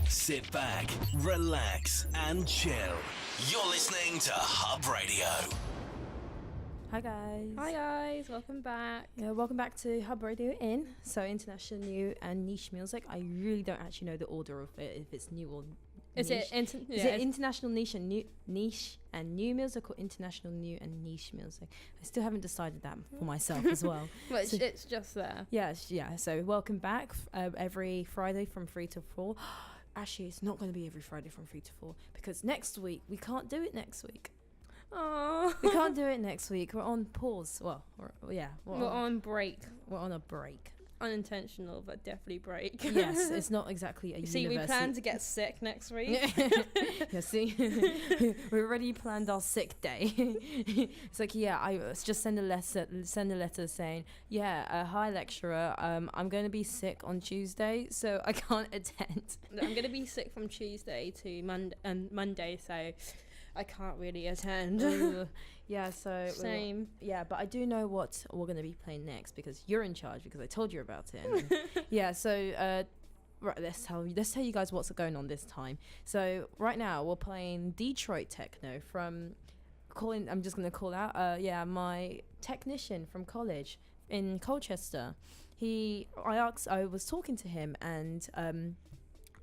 Sit back, relax, and chill. You're listening to Hub Radio. Hi guys. Hi guys, welcome back. Yeah, welcome back to Hub Radio In. So international new and niche music. I really don't actually know the order of it, if it's new or Is niche. it Is it international niche and new music, or international new and niche music? I still haven't decided that for myself as well. But So- it's just there. Yeah. So welcome back every Friday from 3 to 4. Actually, it's not going to be every Friday from 3 to 4 because next week we can't do it next week. Oh, We can't do it next week. We're on pause. Well, we're on break. We're on a break. Unintentional, but definitely break. Yes, it's not exactly a See, university. we plan to get sick next week. Yeah, see, we already planned our sick day. It's like, yeah, I just send a letter saying, yeah, hi lecturer, I'm going to be sick on Tuesday, so I can't attend. I'm going to be sick from Tuesday to Monday, so I can't really attend. Yeah, so Same. Yeah, but I do know what we're going to be playing next because you're in charge because I told you about it. And, yeah, so right, let's tell you guys what's going on this time. So right now we're playing Detriot Techno from I'm just going to call out my technician from college in Colchester. I was talking to him and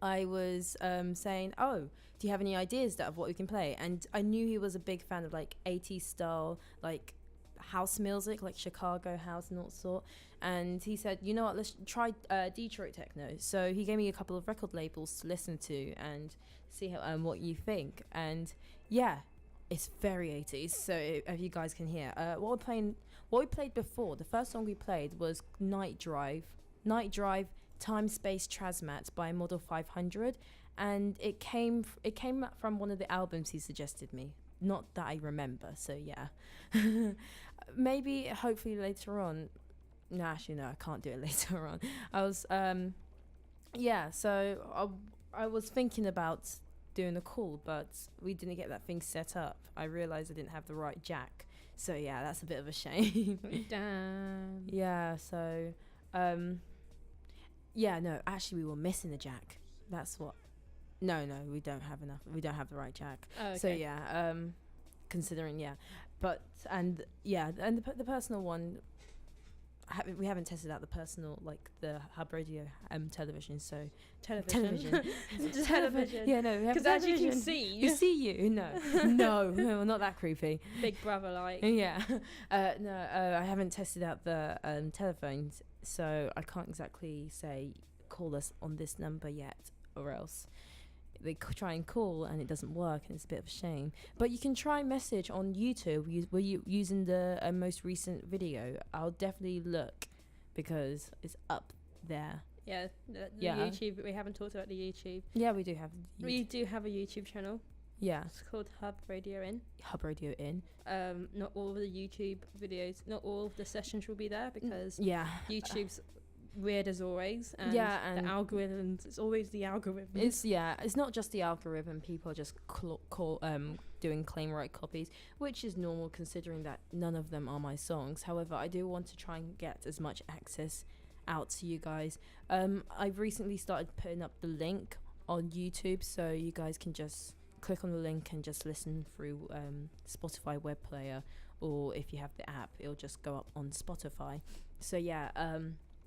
I was saying, oh, do you have any ideas of what we can play? And I knew he was a big fan of like 80s style, like house music, like Chicago house and all sort. And he said, you know what, let's try Detroit Techno. So he gave me a couple of record labels to listen to and see what you think. And yeah, it's very 80s. So if you guys can hear, what we played before, the first song we played was Night Drive, Time Space Transmat by Model 500, and it came from one of the albums he suggested me. Not that I remember, so yeah. Maybe, hopefully later on. No, actually, no, I can't do it later on. I was, so I was thinking about doing a call, but we didn't get that thing set up. I realised I didn't have the right jack, so yeah, that's a bit of a shame. Damn. Yeah, so, yeah, no, actually we were missing a jack. That's what. No, we don't have enough. We don't have the right jack. Oh, okay. So yeah, considering, yeah. And the personal one, we haven't tested out the personal, like the Hub Radio television, so television. Yeah, no, we have because as you television. can see, You see you? No, we're not that creepy. Big Brother like. Yeah. I haven't tested out the telephones, so I can't exactly say call us on this number yet, or else they try and call and it doesn't work, and it's a bit of a shame. But you can try message on YouTube using the most recent video. I'll definitely look because it's up there Yeah, the Yeah. YouTube. We haven't talked about the YouTube. Yeah, we do have. We do have a YouTube channel. Yeah, It's called Hub Radio In. Hub Radio In. Not all of the YouTube videos, not all of the sessions will be there because Yeah, YouTube's weird as always. And Yeah, and the algorithms. It's always the algorithm. it's not just the algorithm. People are just doing claim right copies, which is normal considering that none of them are my songs. However, I do want to try and get as much access out to you guys. I've recently started putting up the link on YouTube, so you guys can just click on the link and just listen through Spotify web player, or if you have the app, it'll just go up on Spotify. So yeah,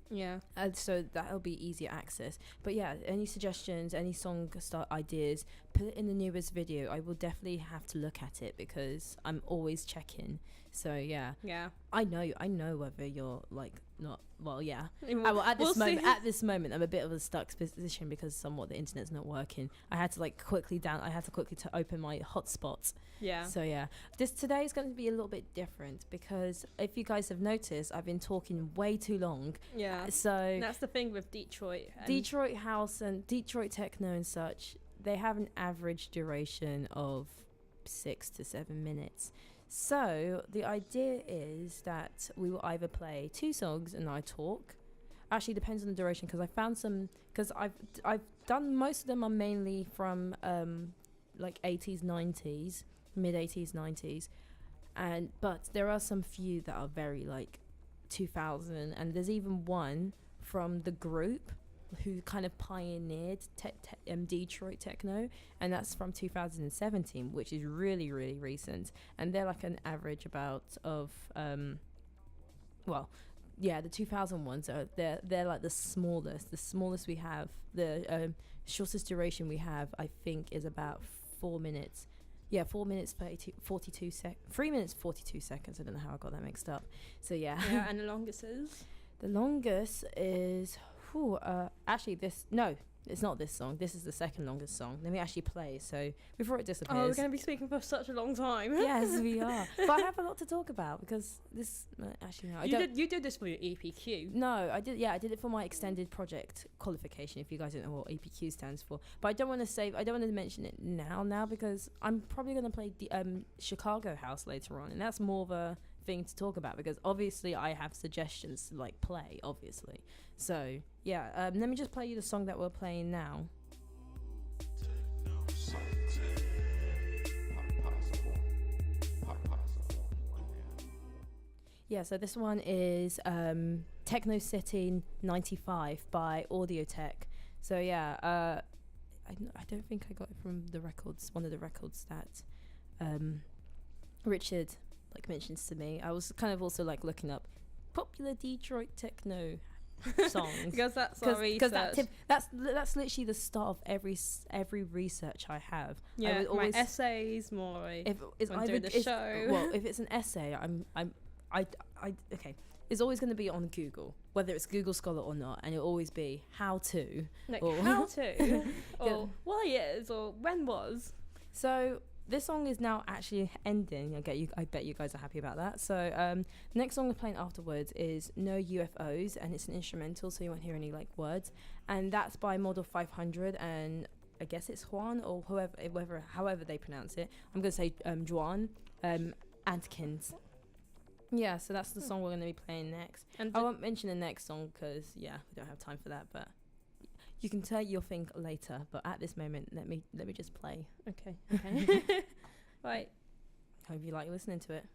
Yeah. so that'll be easier access. But yeah, any suggestions, any song start ideas, put it in the newest video. I will definitely have to look at it because I'm always checking. So yeah, Yeah. I know whether you're like not well. Yeah, We'll- well at we'll this see. moment I'm a bit of a stuck position because somewhat the internet's not working. I had to quickly open my hotspots. Yeah. So yeah, today is going to be a little bit different because if you guys have noticed, I've been talking way too long. Yeah. So That's the thing with Detroit. And Detroit house and Detroit techno and such, they have an average duration of 6 to 7 minutes. So the idea is that we will either play 2 songs and I talk. Actually, depends on the duration because I found some because I've done most of them are mainly from 80s, 90s, mid 80s, 90s, but there are some few that are very 2000, and there's even one from the group who kind of pioneered Detriot Techno, and that's from 2017, which is really, really recent. And they're an average of the 2000 ones are they're the smallest we have. The shortest duration we have, I think, is about 4 minutes. 4 minutes 42 seconds. 3 minutes 42 seconds. I don't know how I got that mixed up. So yeah. Yeah, and the longest is? The longest is actually it's not this song. This is the second longest song. Let me actually play. So before it disappears. Oh, we're going to be speaking for such a long time. Yes, we are. But I have a lot to talk about because this. Actually, no. You did this for your EPQ. No, I did. Yeah, I did it for my extended project qualification. If you guys don't know what EPQ stands for, but I don't want to mention it now because I'm probably going to play the Chicago House later on, and that's more of a thing to talk about because obviously I have suggestions to play, obviously. So yeah, let me just play you the song that we're playing now. Yeah, so this one is Techno City 95 by Audiotech. So yeah, I don't think I got it from one of the records that Richard mentions to me. I was kind of also looking up popular Detroit techno songs Because that's our research. that's literally the start of every research I have. Yeah, I would always, my essays, more if it's when either doing the show. well, if it's an essay, it's always going to be on Google, whether it's Google Scholar or not, and it'll always be how to, how to, or why is, or when was. So this song is now actually ending. I bet you guys are happy about that. So the next song we're playing afterwards is No UFO'S, and it's an instrumental, so you won't hear any words. And that's by Model 500, and I guess it's Juan or however they pronounce it. I'm gonna say Juan, Atkins. Yeah, so that's the song we're gonna be playing next. And I won't mention the next song because we don't have time for that. But you can tell your thing later. But at this moment, let me just play. Okay. Right. Hope you like listening to it.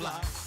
fly.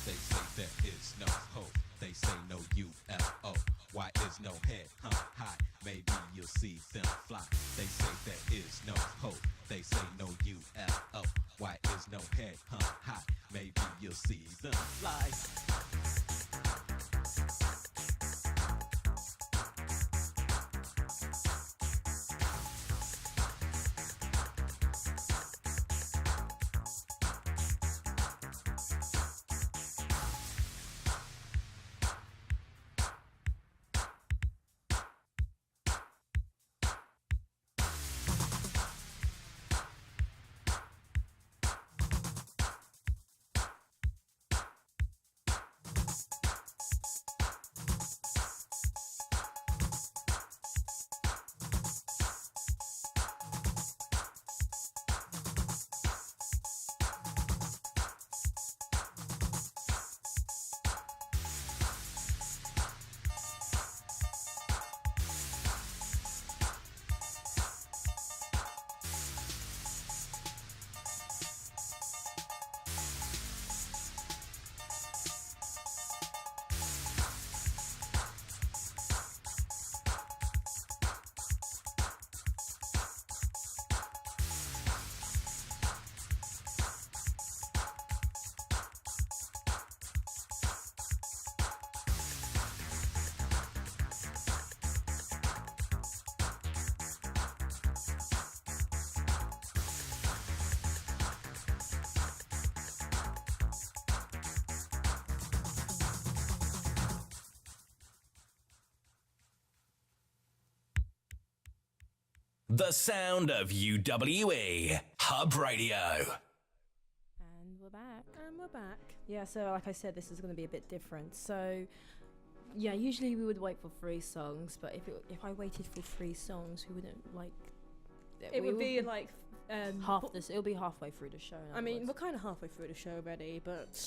They say there is no hope. They say no UFO. Why is no head high? Maybe you'll see them fly. They say there is no hope. They say no UFO. Why is no head high? Maybe you'll see them fly. The sound of UWE. Hub Radio. And we're back. And we're back. Yeah, so like I said, this is going to be a bit different. So, yeah, usually we would wait for 3 songs, but if I waited for 3 songs, we wouldn't like. It would be like It'll be halfway through the show. I mean, we're kind of halfway through the show already, but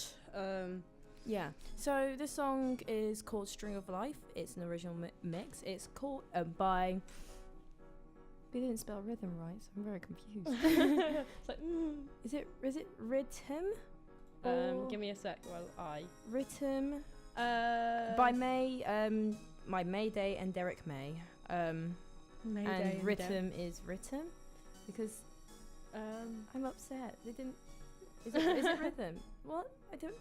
yeah. So this song is called "String of Life." It's an original mix. It's called by. We didn't spell rhythm right, so I'm very confused. it's like, Is it Rhythim? give me a sec while I Rhythim. By May, my Mayday and Derrick May. Mayday And Rhythm is Rhythm because I'm upset. They didn't. Is it Rhythm? What? I don't.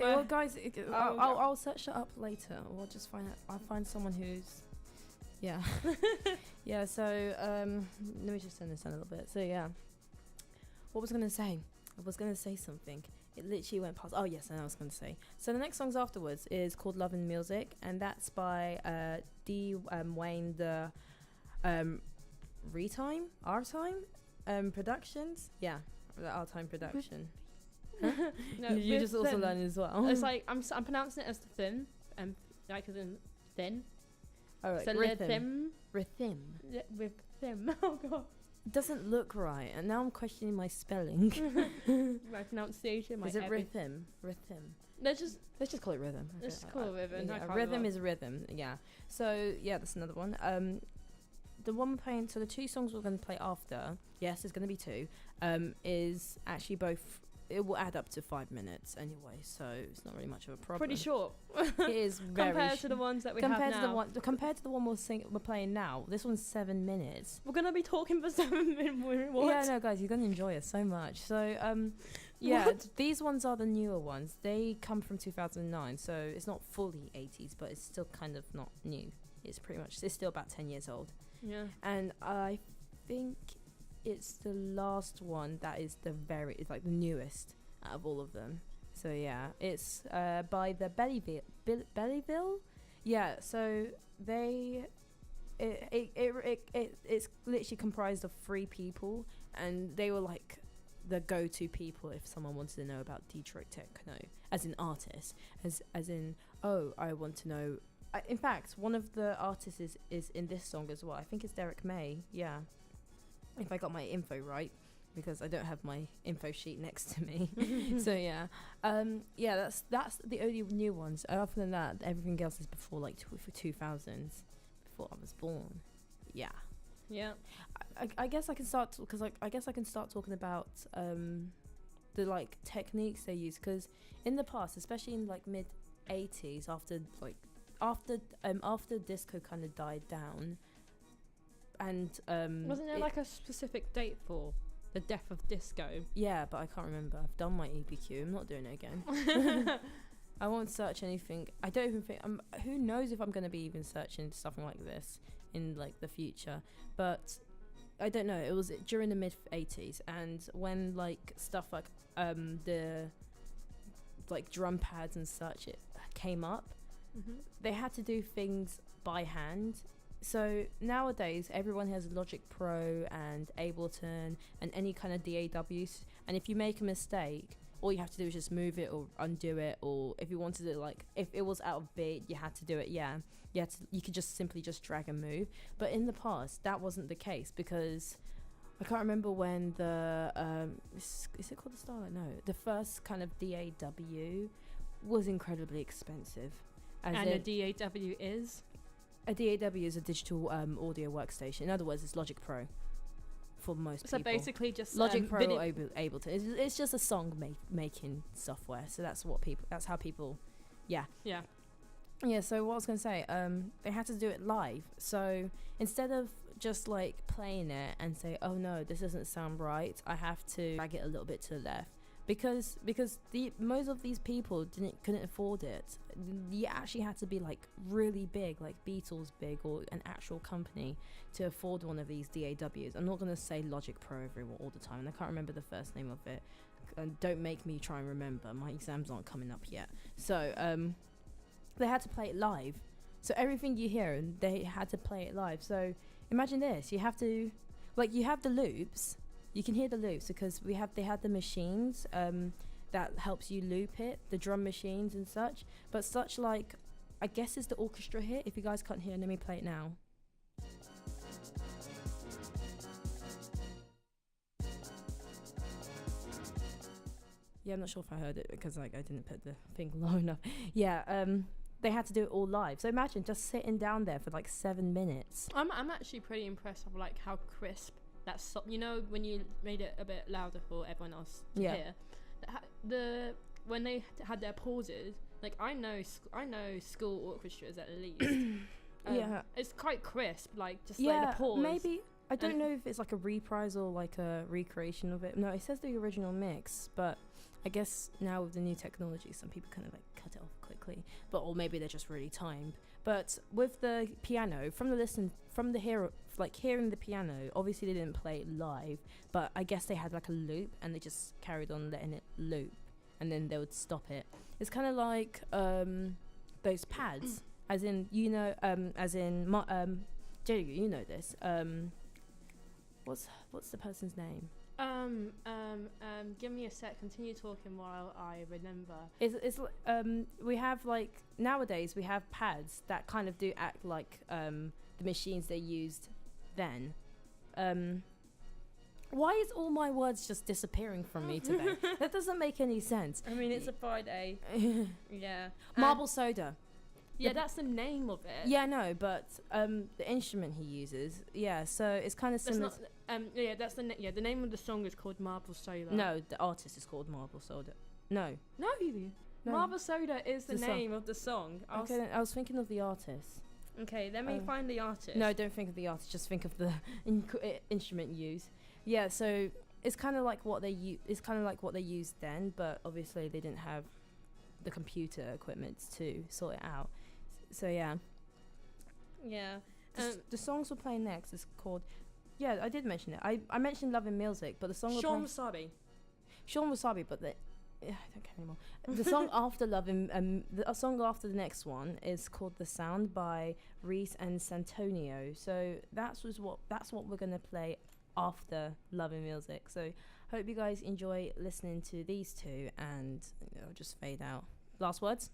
Well, guys, I'll search it up later. We'll just find out. I'll find someone who's. Yeah. Yeah. So let me just turn this down a little bit. So yeah. What was I gonna say? I was gonna say something. It literally went past. Oh yes, I was gonna say. So the next songs afterwards is called "Love and Music," and that's by D.Wynn, the R-Tyme Productions. Yeah, the R-Tyme production. no, you just also learn as well. It's like I'm pronouncing it as thin, like as in thin. Oh, right. So Rhythm. with them. Oh god. It doesn't look right, and now I'm questioning my spelling. My pronunciation. Is it Rhythm? Let's just call it rhythm. Let's call it rhythm. Yeah, rhythm is rhythm. Yeah. So yeah, that's another one. The one we're playing. So the 2 songs we're going to play after. Yes, there's going to be 2. Is actually both. It will add up to 5 minutes anyway, so it's not really much of a problem. pretty short. It is very compared to the ones that we have now. Compared to the one we're playing now. This one's 7 minutes. We're gonna be talking for 7 minutes. What? Yeah, no, guys, you're gonna enjoy it so much. So, yeah, these ones are the newer ones. They come from 2009, so it's not fully 80s, but it's still kind of not new. It's still about 10 years old. Yeah. And I think it's the last one that is it's like the newest out of all of them. So yeah, it's by the Belleville. Yeah, so it's literally comprised of 3 people, and they were like the go-to people if someone wanted to know about Detriot Techno as an artist, as in I want to know. In fact, one of the artists is in this song as well. I think it's Derrick May. Yeah. If I got my info right, because I don't have my info sheet next to me. So yeah, yeah, that's the only new ones. Other than that, everything else is before like 2000s, before I was born. Yeah. Yeah. I guess I can start because I guess I can start talking about the like techniques they use, because in the past, especially in like mid 80s, after disco kind of died down. And wasn't there like a specific date for the death of disco? Yeah, but I can't remember. I've done my EPQ. I'm not doing it again. I won't search anything. I don't even think. Who knows if I'm going to be even searching something like this in like the future? But I don't know. It was during the mid 80s, and when like stuff like the like drum pads and such it came up, they had to do things by hand. So nowadays, everyone has Logic Pro and Ableton and any kind of DAWs. And if you make a mistake, all you have to do is just move it or undo it. Or if you wanted it, like if it was out of beat, you had to do it. Yeah, you could just simply just drag and move. But in the past, that wasn't the case, because I can't remember when the is it called the Starlight? No, the first kind of DAW was incredibly expensive. And a DAW is. A DAW is a digital audio workstation. In other words, it's Logic Pro for most people. So basically just Logic Pro or Ableton. It's just a song making software. So that's how people, yeah. Yeah. Yeah, so what I was going to say, they had to do it live. So instead of just like playing it and say, oh no, this doesn't sound right, I have to drag it a little bit to the left. Because most of these people couldn't afford it. You actually had to be like really big, like Beatles big, or an actual company to afford one of these DAWs. I'm not going to say Logic Pro everyone all the time, and I can't remember the first name of it. And don't make me try and remember. My exams aren't coming up yet. So they had to play it live. So everything you hear, they had to play it live. So imagine this. You have to, like, you have the loops. You can hear the loops because they had the machines that helps you loop it, the drum machines and such. But such like, I guess it's the orchestra here. If you guys can't hear, let me play it now. Yeah, I'm not sure if I heard it because like I didn't put the thing low enough. Yeah, they had to do it all live. So imagine just sitting down there for like 7 minutes. I'm actually pretty impressed of like how crisp that you know, when you made it a bit louder for everyone else to hear. When they had their pauses, like I know school orchestras at least. Yeah, it's quite crisp, like just like the pause. Maybe I don't know if it's like a reprise or like a recreation of it. No, it says the original mix, but I guess now with the new technology, some people kind of like cut it off quickly, or maybe they're just really timed. But with the piano, hearing the piano, obviously they didn't play it live, but I guess they had like a loop and they just carried on letting it loop, and then they would stop it. It's kind of like those pads, as in Jerry, you know this. What's the person's name? Give me a sec. Continue talking while I remember. It's we have like nowadays we have pads that kind of do act like the machines they used then. Why is all my words just disappearing from me today? That doesn't make any sense. I mean, it's a Friday. Yeah. Marble soda. Yeah, that's the name of it. Yeah, no, but the instrument he uses. Yeah, so it's kind of similar. That's the name of the song is called Marble Soda. No, the artist is called Marble Soda. No. Marble Soda is the name of the song. Okay, I was thinking of the artist. Okay, let me find the artist. No, don't think of the artist. Just think of the instrument used. Yeah, so it's kind of like what they used then, but obviously they didn't have the computer equipment to sort it out. So yeah. The songs we're playing next is called. Yeah, I did mention it. I mentioned Love and Music, but the song Sean Wasabi. Sean Wasabi, but I don't care anymore. The song after Love and the song after the next one is called The Sound by Reese and Santonio. So that's what we're gonna play after Love and Music. So hope you guys enjoy listening to these two, and I'll just fade out. Last words?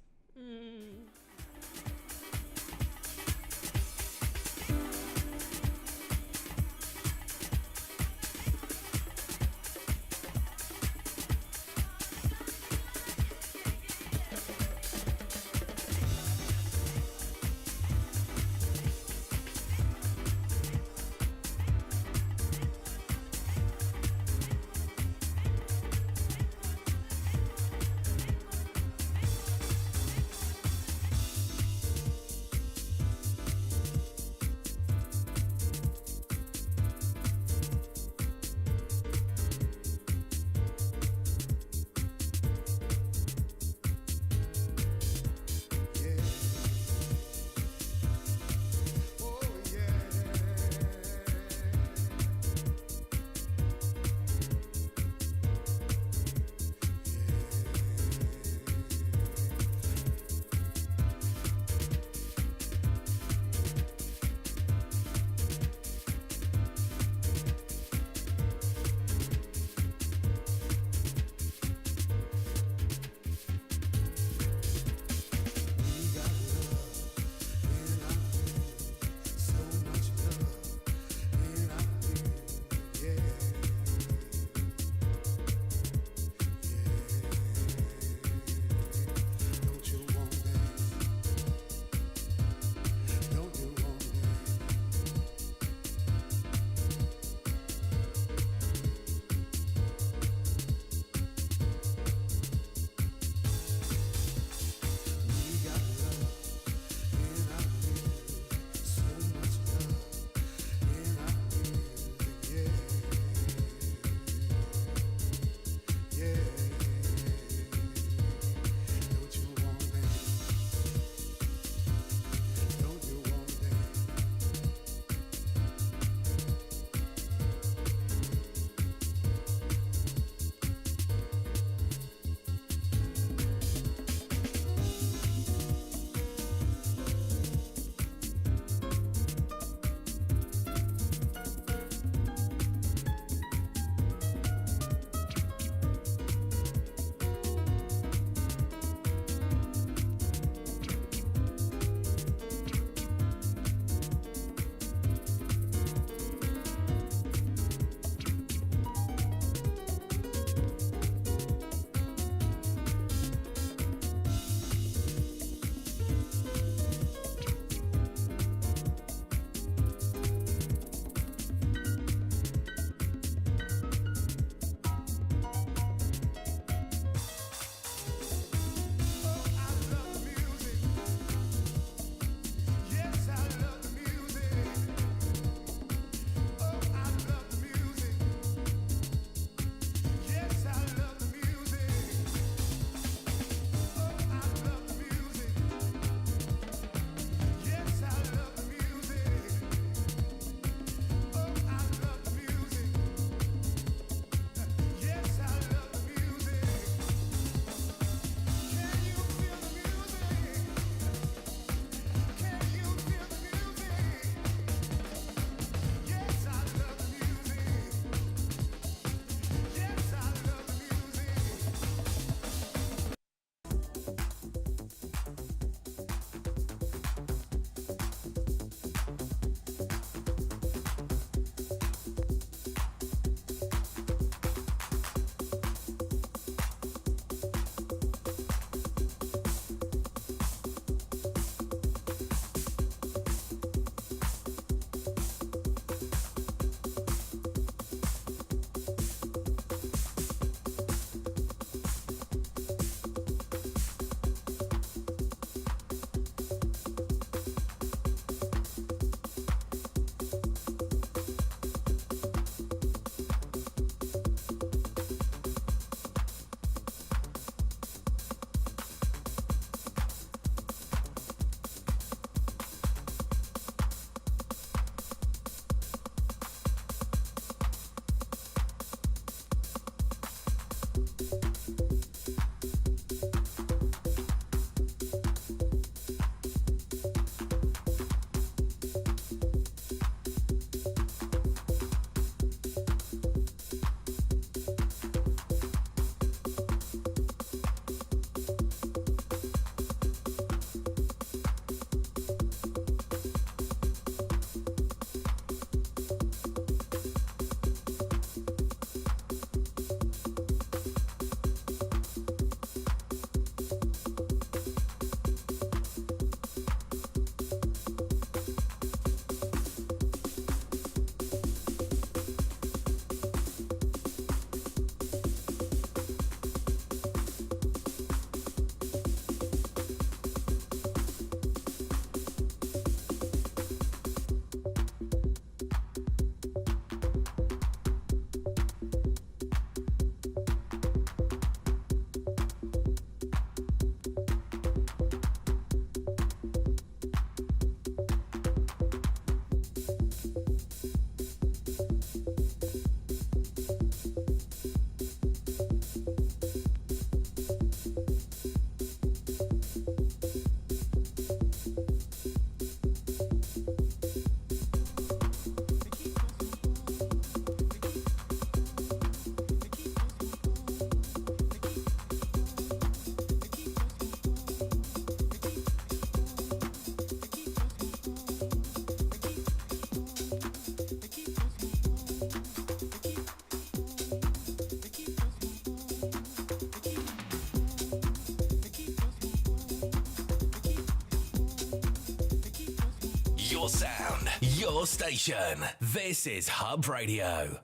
Your sound, your station. This is Hub Radio.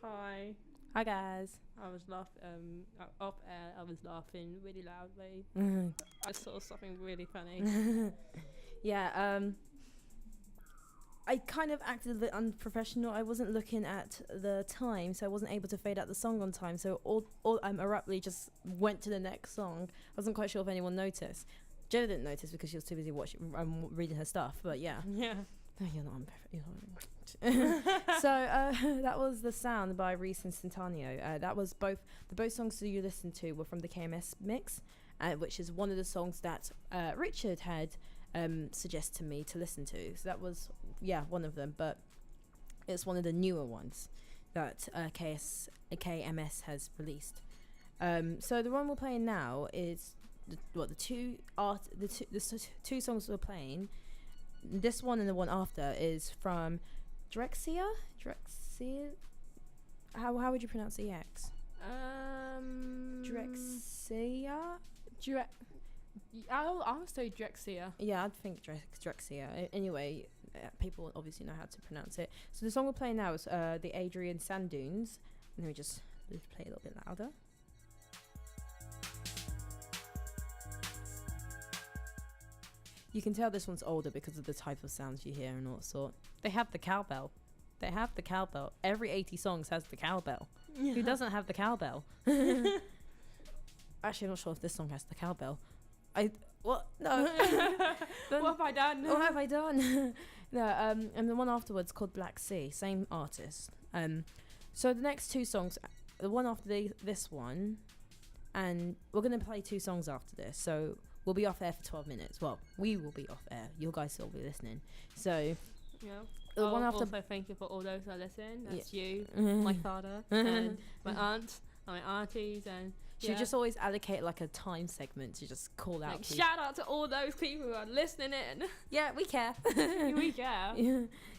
Hi. Hi guys. I was laughing. Off air, I was laughing really loudly. I saw something really funny. Yeah. I kind of acted a bit unprofessional. I wasn't looking at the time, so I wasn't able to fade out the song on time. So all abruptly just went to the next song. I wasn't quite sure if anyone noticed. Jenna didn't notice because she was too busy reading her stuff. But yeah. Yeah. No, you're not unperfect. So that was The Sound by Reese and Santonio. That was both songs that you listened to were from the KMS mix, which is one of the songs that Richard had suggested to me to listen to. So that was one of them, but it's one of the newer ones that KMS has released. So the one we're playing now is the two songs we're playing. This one and the one after is from Drexciya. How would you pronounce the X? Drexciya. I'll say Drexciya. Yeah, I'd think Drexciya. Anyway, people obviously know how to pronounce it. So the song we're playing now is the Andreaen Sand Dunes. Let me just play a little bit louder. You can tell this one's older because of the type of sounds you hear and all sort. They have the cowbell. Every 80 songs has the cowbell. Yeah. Who doesn't have the cowbell? Actually, I'm not sure if this song has the cowbell. What? No. What have I done? What have I done? No. And the one afterwards called Black Sea, same artist. So the next two songs, the one after this one, and we're gonna play two songs after this. So we'll be off air for 12 minutes. Well, we will be off air. You guys will be listening. So yeah. The one after. Also, thank you for all those that listen. That's you, my father, and my aunt, and my aunties, and. She just always allocate like a time segment to just call out. Shout out to all those people who are listening in. Yeah, we care. We care.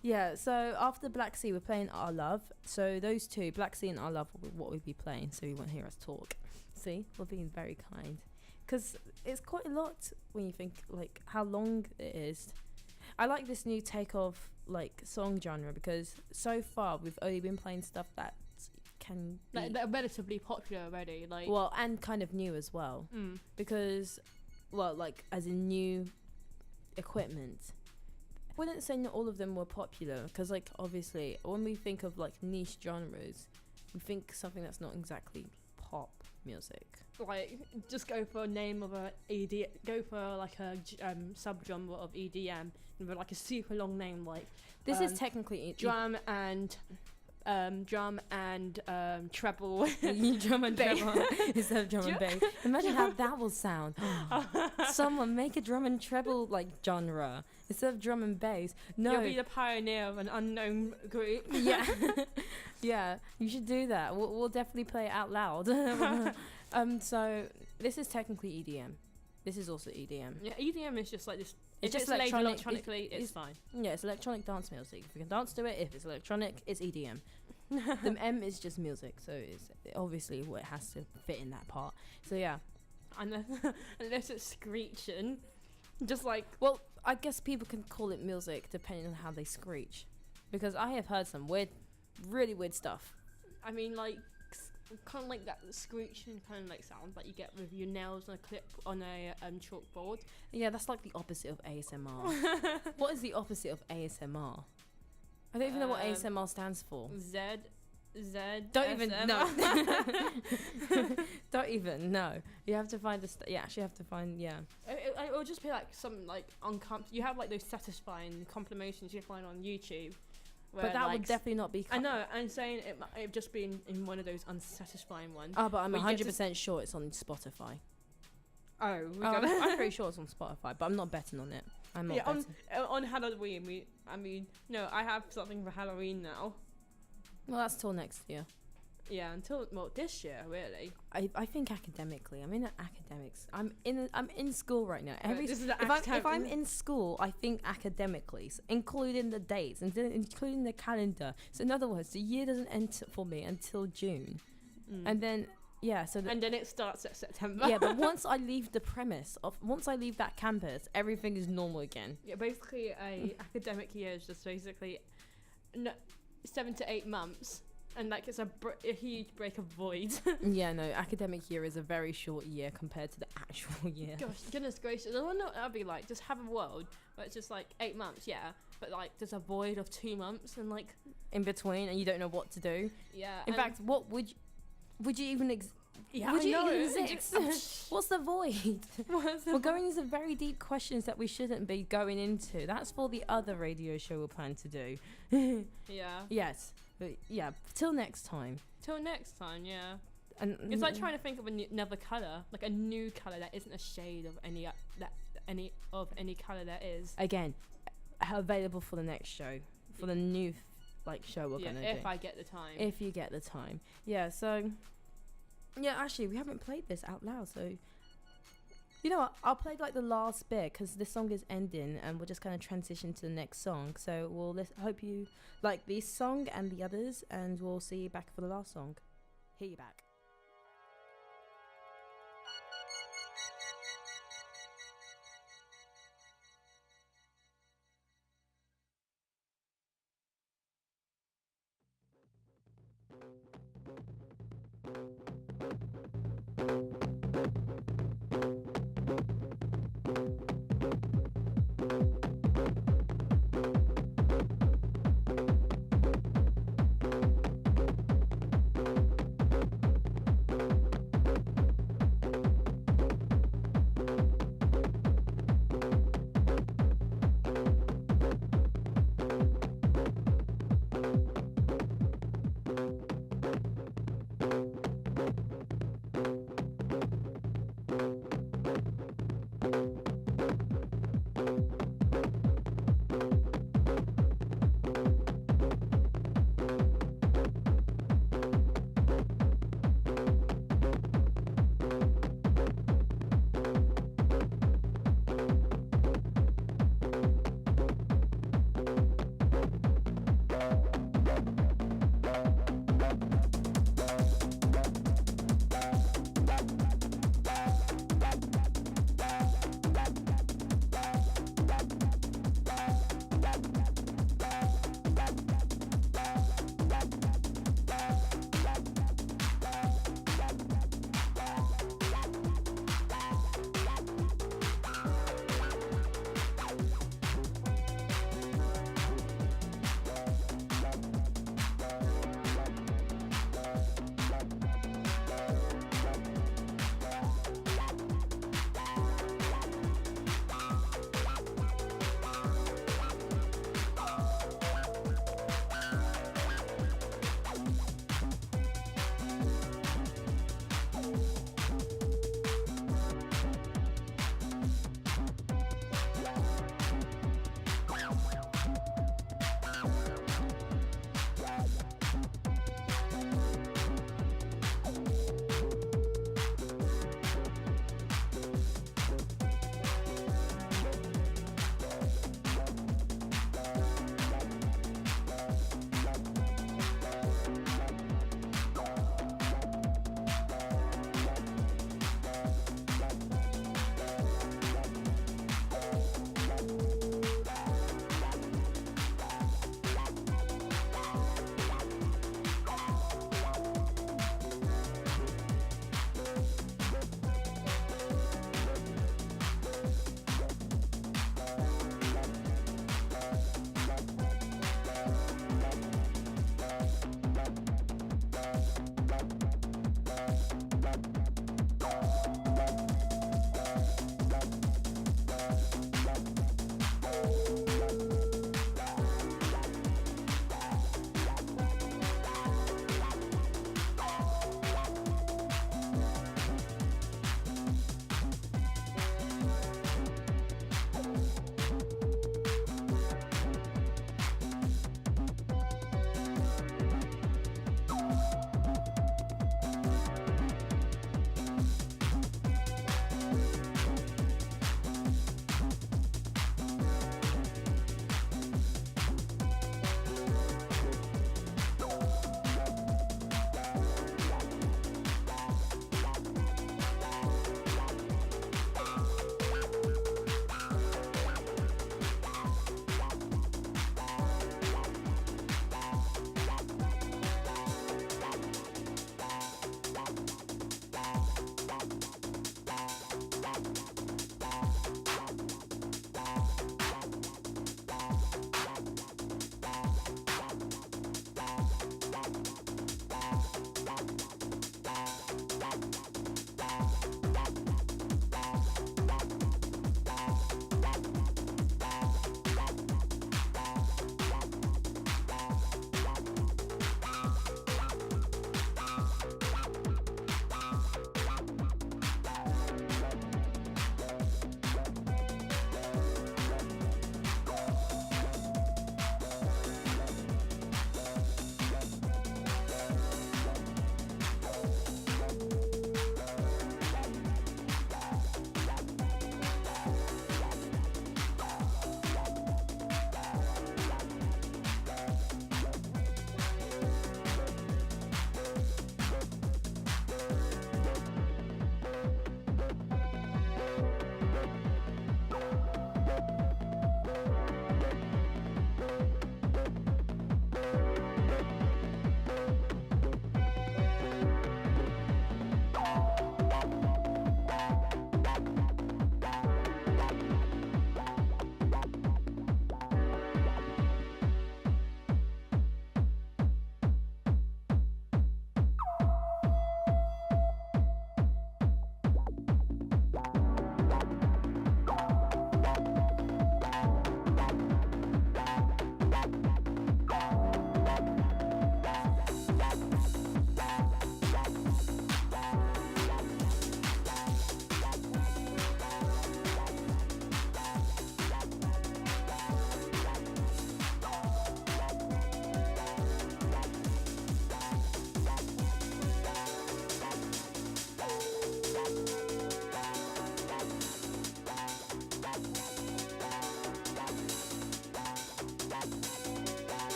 Yeah. So after Black Sea, we're playing Our Love. So those two, Black Sea and Our Love, will be what we'll be playing. So you won't hear us talk. See, we're being very kind, because it's quite a lot when you think like how long it is. I like this new take of like song genre because so far we've only been playing stuff that can be they're relatively popular already, like and kind of new as well, because like as in new equipment. I wouldn't say not all of them were popular, because like obviously when we think of like niche genres, we think something that's not exactly pop music. Like just go for a name of a go for like a sub-genre of EDM with like a super long name, like this is technically drum and treble. Drum and treble instead of drum and bass. Imagine how that will sound. Someone make a drum and treble like genre instead of drum and bass. No, you'll be the pioneer of an unknown group. Yeah. Yeah, you should do that. We'll definitely play it out loud. So this is technically EDM. This is also EDM. Yeah, EDM is just like this. It's just electronically. It's fine. Yeah, it's electronic dance music. If you can dance to it, if it's electronic, it's EDM. The M is just music, so it's obviously what it has to fit in that part. So yeah, unless it's screeching, just like I guess people can call it music depending on how they screech, because I have heard some really weird stuff. I mean, like kind of like that screeching kind of like sound that you get with your nails on a clip on a chalkboard. Yeah, that's like the opposite of ASMR. What is the opposite of ASMR? I don't even know what ASMR stands for. Z. Don't even know. Don't even know. You have to find you actually have to find. Yeah. It'll just be like some like uncomfortable. You have like those satisfying compilations you find on YouTube. But that would definitely not be. I know. I'm saying it just be in one of those unsatisfying ones. Oh, but I'm 100% sure it's on Spotify. Oh, I'm pretty sure it's on Spotify, but I'm not betting on it. I'm not betting. On Halloween, I have something for Halloween now. Well, that's till next year. Yeah, until this year, really. I think academically, I'm in academics. I'm in school right now. If I'm in school, I think academically, including the dates and including the calendar. So in other words, the year doesn't end for me until June, and then Yeah, so and then it starts at September. yeah, but once I leave once I leave that campus, everything is normal again. Yeah, basically a academic year is just basically 7 to 8 months, and like it's a huge break of void. Yeah, no, academic year is a very short year compared to the actual year. Gosh, goodness gracious, I wonder what that'd be like. Just have a world where it's just like 8 months, yeah, but like there's a void of 2 months and like In between, and you don't know what to do. yeah. In fact, what would you even yeah, would I you know. even exist? What's the void? We're going into very deep questions that we shouldn't be going into. That's for the other radio show we plan to do. Yeah. Yes, but yeah. Till next time. Till next time, yeah. And It's like trying to think of another color, like a new color that isn't a shade of any color that is. again available for the next show, for the new show we're gonna do. If I get the time. If you get the time. Yeah, so yeah, actually we haven't played this out loud, so you know what, I'll play like the last bit because this song is ending and we're just going to transition to the next song. So hope you like this song and the others, and we'll see you back for the last song. Hear you back.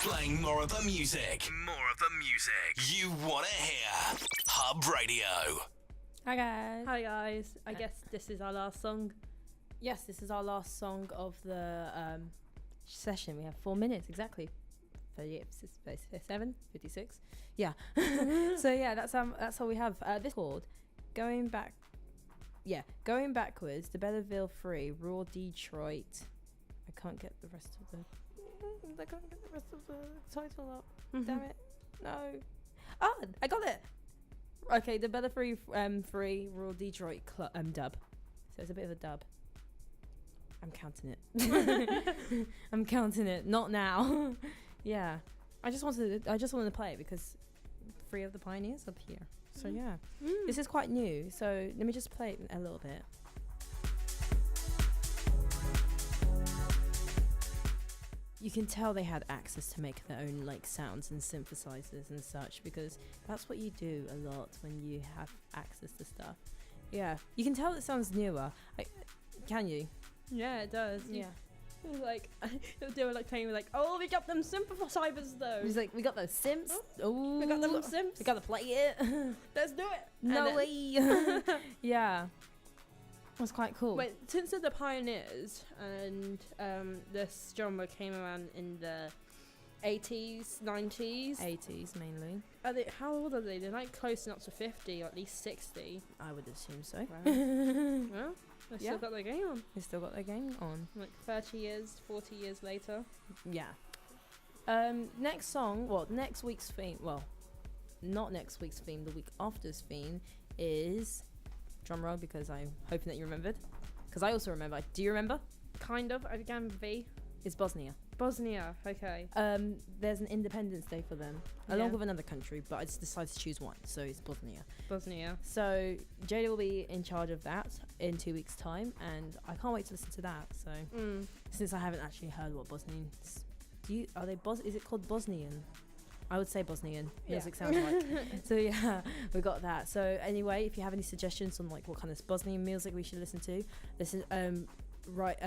Playing more of the music. More of the music you want to hear. Hub Radio. Hi guys. Hi guys. I guess this is our last song. Yes, this is our last song of the session. We have 4 minutes exactly. 57, 56. Yeah. So yeah, that's all we have. This called going backwards. The Belleville 3, Raw Detroit. I can't get the rest of the title up. Damn it. No. Oh, I got it. Okay, the Belleville 3, Raw Detroit dub. So it's a bit of a dub. I'm counting it. I'm counting it. Not now. Yeah. I just wanted to play it because 3 of the pioneers up here. So yeah. This is quite new. So let me just play it a little bit. You can tell they had access to make their own like sounds and synthesizers and such, because that's what you do a lot when you have access to stuff. Yeah. You can tell it sounds newer. Can you? Yeah, it does. Yeah. It was like they were like playing with like, oh, we got them synthesizers though. He's like, we got those synths. Oh, we got them synths. We gotta play it. Let's do it. No way. Yeah. It was quite cool. Wait, since they're the pioneers and this genre came around in the 80s, 90s. 80s mainly. How old are they? They're like close enough to 50 or at least 60. I would assume so. Wow. Well, they've still got their game on. They still got their game on. Like 30 years, 40 years later. Yeah. Next song, next week's theme, not next week's theme, the week after's theme is, drum roll because I'm hoping that you remembered. Because I also remember. Do you remember? Kind of. I began with V. It's Bosnia. Bosnia, okay. There's an Independence Day for them, along with another country, but I just decided to choose one, so it's Bosnia. Bosnia. So Jada will be in charge of that in 2 weeks' time, and I can't wait to listen to that. So since I haven't actually heard what Bosnians, is it called Bosnian? I would say Bosnian. Music sounds like. So yeah, we got that. So anyway, if you have any suggestions on like what kind of Bosnian music we should listen to, listen. Write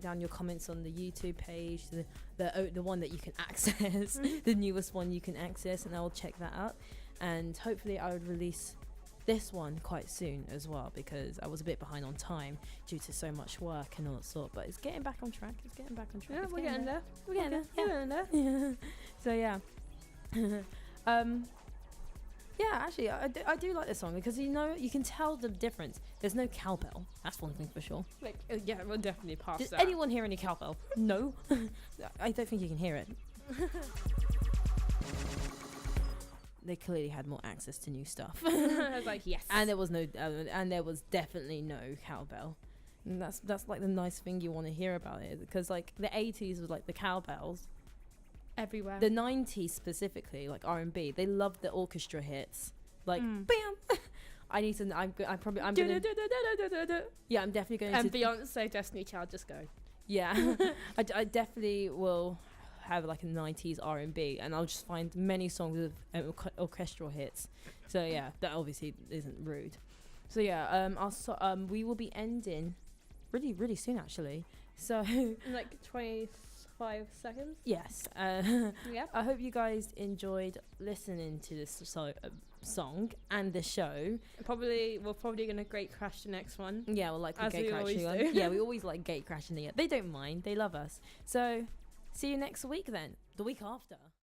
down your comments on the YouTube page, the one that you can access, the newest one you can access, and I will check that out. And hopefully I would release this one quite soon as well, because I was a bit behind on time due to so much work and all that sort. But it's getting back on track. Yeah, we're getting there. We're getting there. Yeah. So yeah. Yeah, actually, I do like this song because you can tell the difference. There's no cowbell. That's one thing for sure. Like, yeah, we'll definitely pass Does that. anyone hear any cowbell? No. I don't think you can hear it. They clearly had more access to new stuff. I was like, yes. And there was there was definitely no cowbell. And that's like the nice thing you want to hear about it, because like the 80s was like the cowbells. Everywhere. The 90s specifically, like R&B, they loved the orchestra hits. Like, bam! I'm definitely going and to... Beyonce, Destiny Child, just go. Yeah. I definitely will have like a 90s R&B, and I'll just find many songs with orchestral hits. So yeah, that obviously isn't rude. So yeah, we will be ending really, really soon actually. So... In like 25 seconds? Yes. Yeah. I hope you guys enjoyed listening to this song and the show. We're probably going to gate crash the next one. Yeah, we'll likely As gate we crashing always on. do. Yeah, we always like gate crashing it. They don't mind. They love us. So see you next week then. The week after.